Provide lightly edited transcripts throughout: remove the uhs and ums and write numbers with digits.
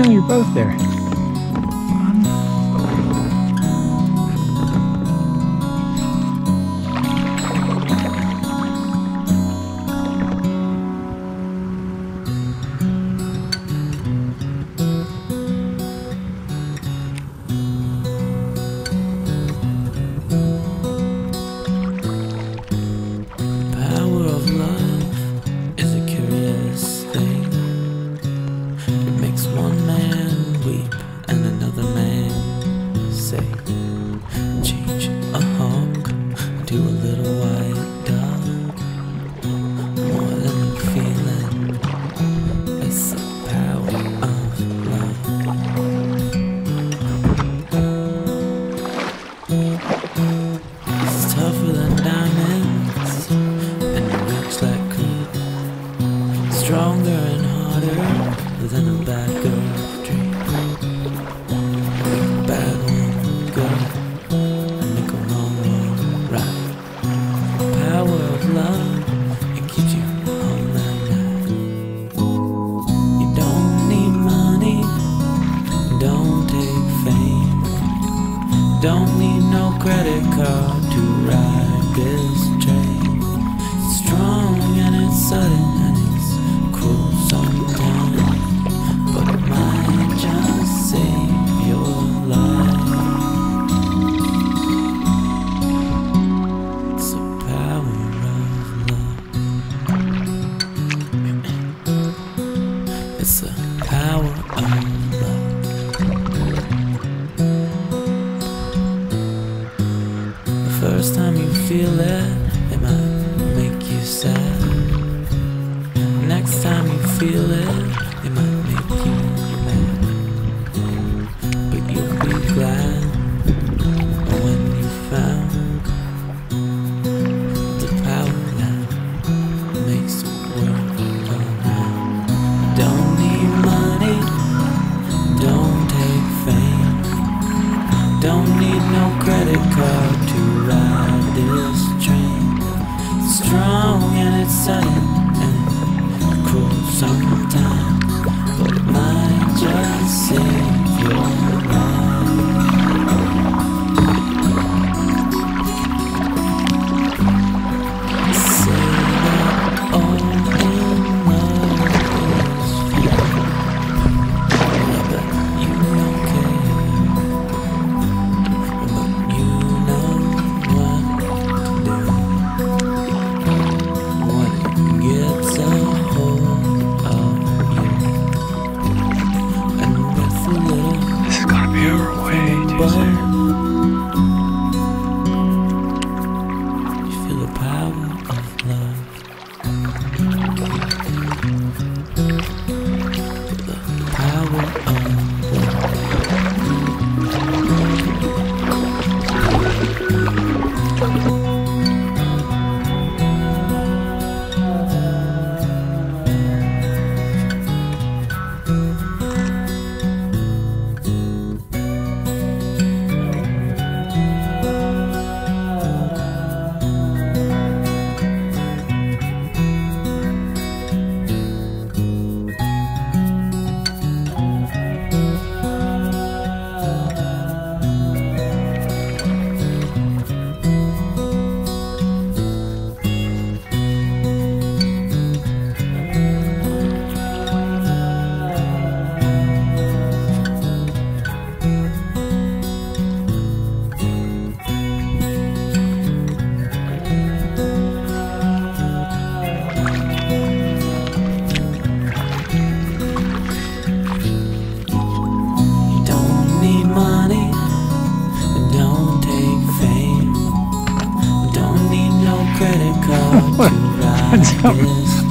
No, you're both there. Don't need no credit card to ride this train. It's strong and it's sudden and it's cruel sometimes, but it might just save your life. It's the power of love. It's the power of love. First time you feel it, it might make you sad. Next time you feel it, it might make you mad. But you'll be glad when you found the power that makes the world go round. Don't need money, don't take fame. Don't need no credit card to ride this train. It's strong and it's sudden and it's cruel sometimes, but it might just save your life. Say that all in love is fine. Yeah, but you don't care.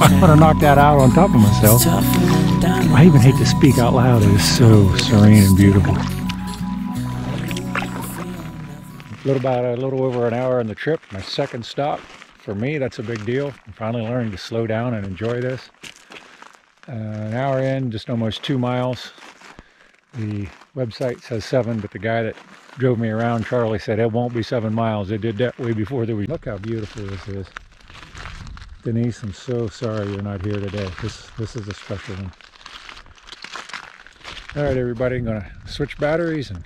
I want to knock that out on top of myself. I even hate to speak out loud. It is so serene and beautiful. A little over an hour on the trip. My second stop. For me, that's a big deal. I'm finally learning to slow down and enjoy this. An hour in, just almost 2 miles. The website says 7, but the guy that drove me around, Charlie, said it won't be 7 miles. They did that way before there was. Look how beautiful this is. Denise, I'm so sorry you're not here today. This is a special one. All right, everybody, I'm gonna switch batteries and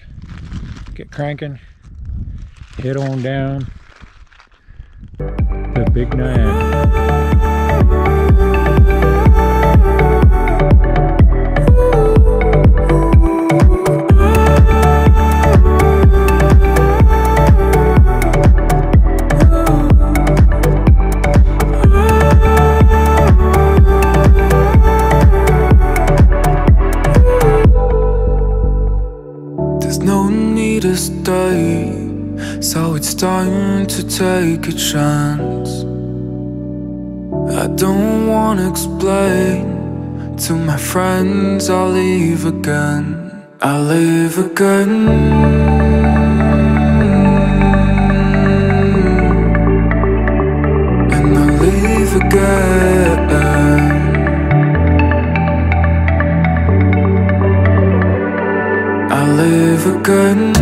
get cranking. Head on down the Big Niangua. To stay, so it's time to take a chance. I don't wanna explain to my friends I'll leave again. I'll leave again. And I'll leave again. I'll live again.